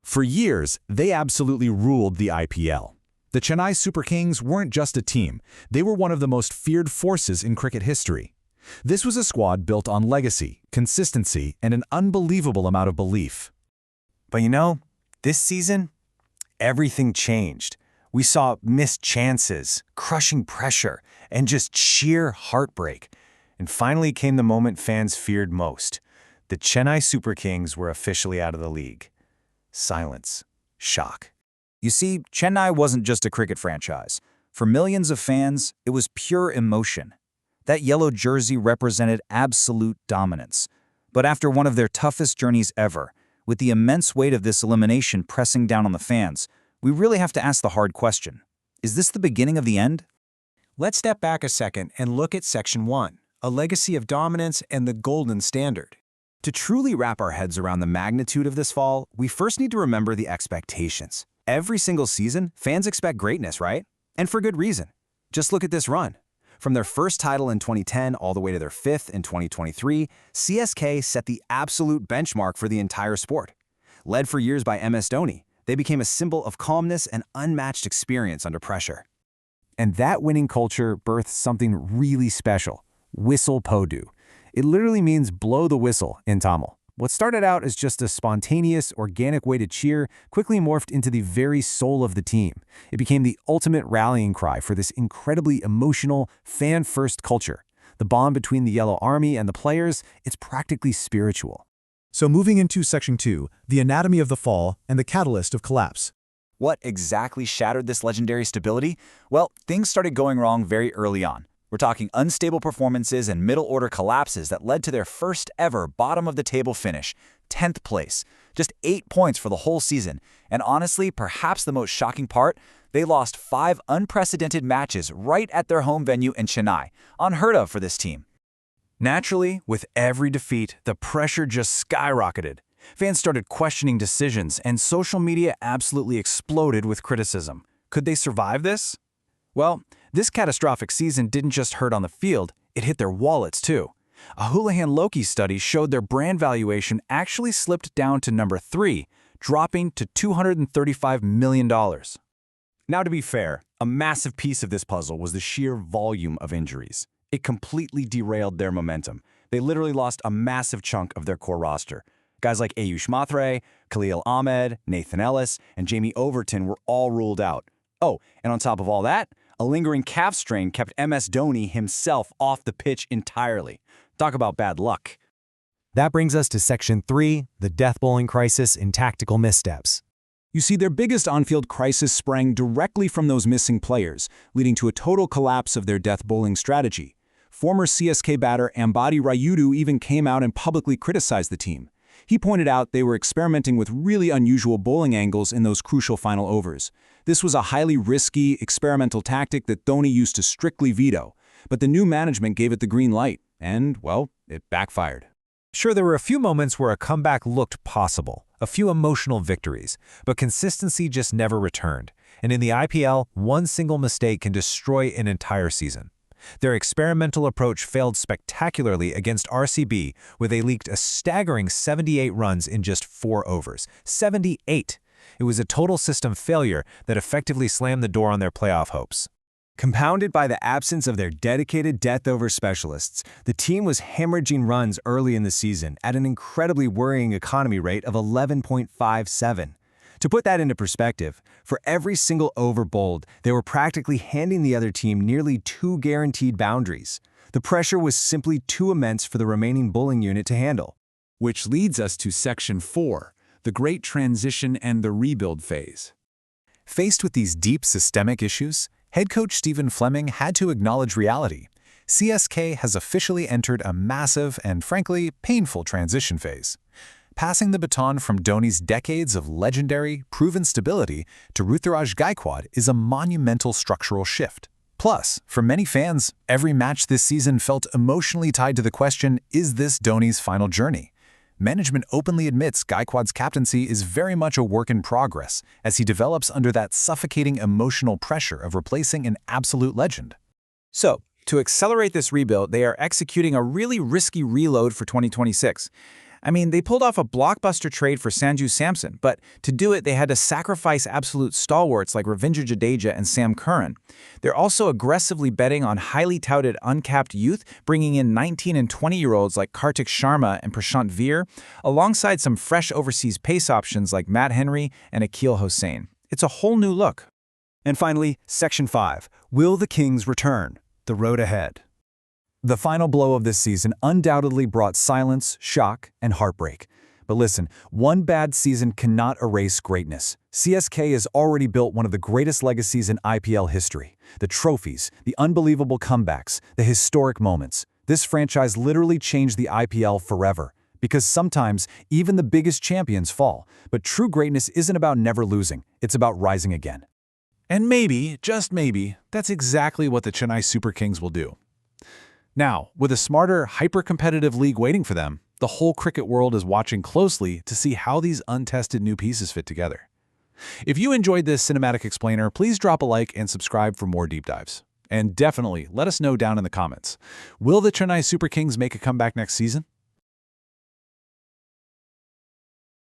For years, they absolutely ruled the IPL. The Chennai Super Kings weren't just a team, they were one of the most feared forces in cricket history. This was a squad built on legacy, consistency, and an unbelievable amount of belief. But this season, everything changed. We saw missed chances, crushing pressure, and just sheer heartbreak. And finally came the moment fans feared most. The Chennai Super Kings were officially out of the league. Silence. Shock. You see, Chennai wasn't just a cricket franchise. For millions of fans, it was pure emotion. That yellow jersey represented absolute dominance. But after one of their toughest journeys ever, with the immense weight of this elimination pressing down on the fans, we really have to ask the hard question. Is this the beginning of the end? Let's step back a second and look at Section 1, a legacy of dominance and the golden standard. To truly wrap our heads around the magnitude of this fall, we first need to remember the expectations. Every single season, fans expect greatness, right? And for good reason. Just look at this run. From their first title in 2010 all the way to their fifth in 2023, CSK set the absolute benchmark for the entire sport. Led for years by MS Dhoni, they became a symbol of calmness and unmatched experience under pressure. And that winning culture birthed something really special, Whistle Podu. It literally means blow the whistle in Tamil. What started out as just a spontaneous, organic way to cheer quickly morphed into the very soul of the team. It became the ultimate rallying cry for this incredibly emotional, fan-first culture. The bond between the Yellow Army and the players, it's practically spiritual. So moving into Section 2, the anatomy of the fall and the catalyst of collapse. What exactly shattered this legendary stability? Well, things started going wrong very early on. We're talking unstable performances and middle-order collapses that led to their first ever bottom-of-the-table finish, 10th place. Just 8 points for the whole season. And honestly, perhaps the most shocking part, they lost 5 unprecedented matches right at their home venue in Chennai. Unheard of for this team. Naturally, with every defeat, the pressure just skyrocketed. Fans started questioning decisions, and social media absolutely exploded with criticism. Could they survive this? Well, this catastrophic season didn't just hurt on the field, it hit their wallets too. A Houlihan Lokey study showed their brand valuation actually slipped down to number 3, dropping to $235 million. Now, to be fair, a massive piece of this puzzle was the sheer volume of injuries. It completely derailed their momentum. They literally lost a massive chunk of their core roster. Guys like Ayush Matre, Khalil Ahmed, Nathan Ellis, and Jamie Overton were all ruled out. Oh, and on top of all that, a lingering calf strain kept MS Dhoni himself off the pitch entirely. Talk about bad luck. That brings us to Section 3, the death bowling crisis and tactical missteps. You see, their biggest on-field crisis sprang directly from those missing players, leading to a total collapse of their death bowling strategy. Former CSK batter Ambati Rayudu even came out and publicly criticized the team. He pointed out they were experimenting with really unusual bowling angles in those crucial final overs. This was a highly risky, experimental tactic that Dhoni used to strictly veto. But the new management gave it the green light, and, well, it backfired. Sure, there were a few moments where a comeback looked possible, a few emotional victories, but consistency just never returned. And in the IPL, one single mistake can destroy an entire season. Their experimental approach failed spectacularly against RCB, where they leaked a staggering 78 runs in just 4 overs. 78! It was a total system failure that effectively slammed the door on their playoff hopes. Compounded by the absence of their dedicated death-over specialists, the team was hemorrhaging runs early in the season at an incredibly worrying economy rate of 11.57. To put that into perspective, for every single over bowled, they were practically handing the other team nearly 2 guaranteed boundaries. The pressure was simply too immense for the remaining bowling unit to handle. Which leads us to Section 4, the Great Transition and the Rebuild Phase. Faced with these deep systemic issues, head coach Stephen Fleming had to acknowledge reality. CSK has officially entered a massive and, frankly, painful transition phase. Passing the baton from Dhoni's decades of legendary, proven stability to Ruturaj Gaikwad is a monumental structural shift. Plus, for many fans, every match this season felt emotionally tied to the question, is this Dhoni's final journey? Management openly admits Gaikwad's captaincy is very much a work in progress as he develops under that suffocating emotional pressure of replacing an absolute legend. So, to accelerate this rebuild, they are executing a really risky reload for 2026. I mean, they pulled off a blockbuster trade for Sanju Samson, but to do it, they had to sacrifice absolute stalwarts like Ravindra Jadeja and Sam Curran. They're also aggressively betting on highly touted uncapped youth, bringing in 19 and 20-year-olds like Kartik Sharma and Prashant Veer, alongside some fresh overseas pace options like Matt Henry and Akil Hossain. It's a whole new look. And finally, Section 5. Will the Kings return? The road ahead. The final blow of this season undoubtedly brought silence, shock, and heartbreak. But listen, one bad season cannot erase greatness. CSK has already built one of the greatest legacies in IPL history. The trophies, the unbelievable comebacks, the historic moments. This franchise literally changed the IPL forever. Because sometimes, even the biggest champions fall. But true greatness isn't about never losing. It's about rising again. And maybe, just maybe, that's exactly what the Chennai Super Kings will do. Now, with a smarter, hyper-competitive league waiting for them, the whole cricket world is watching closely to see how these untested new pieces fit together. If you enjoyed this cinematic explainer, please drop a like and subscribe for more deep dives. And definitely let us know down in the comments. Will the Chennai Super Kings make a comeback next season?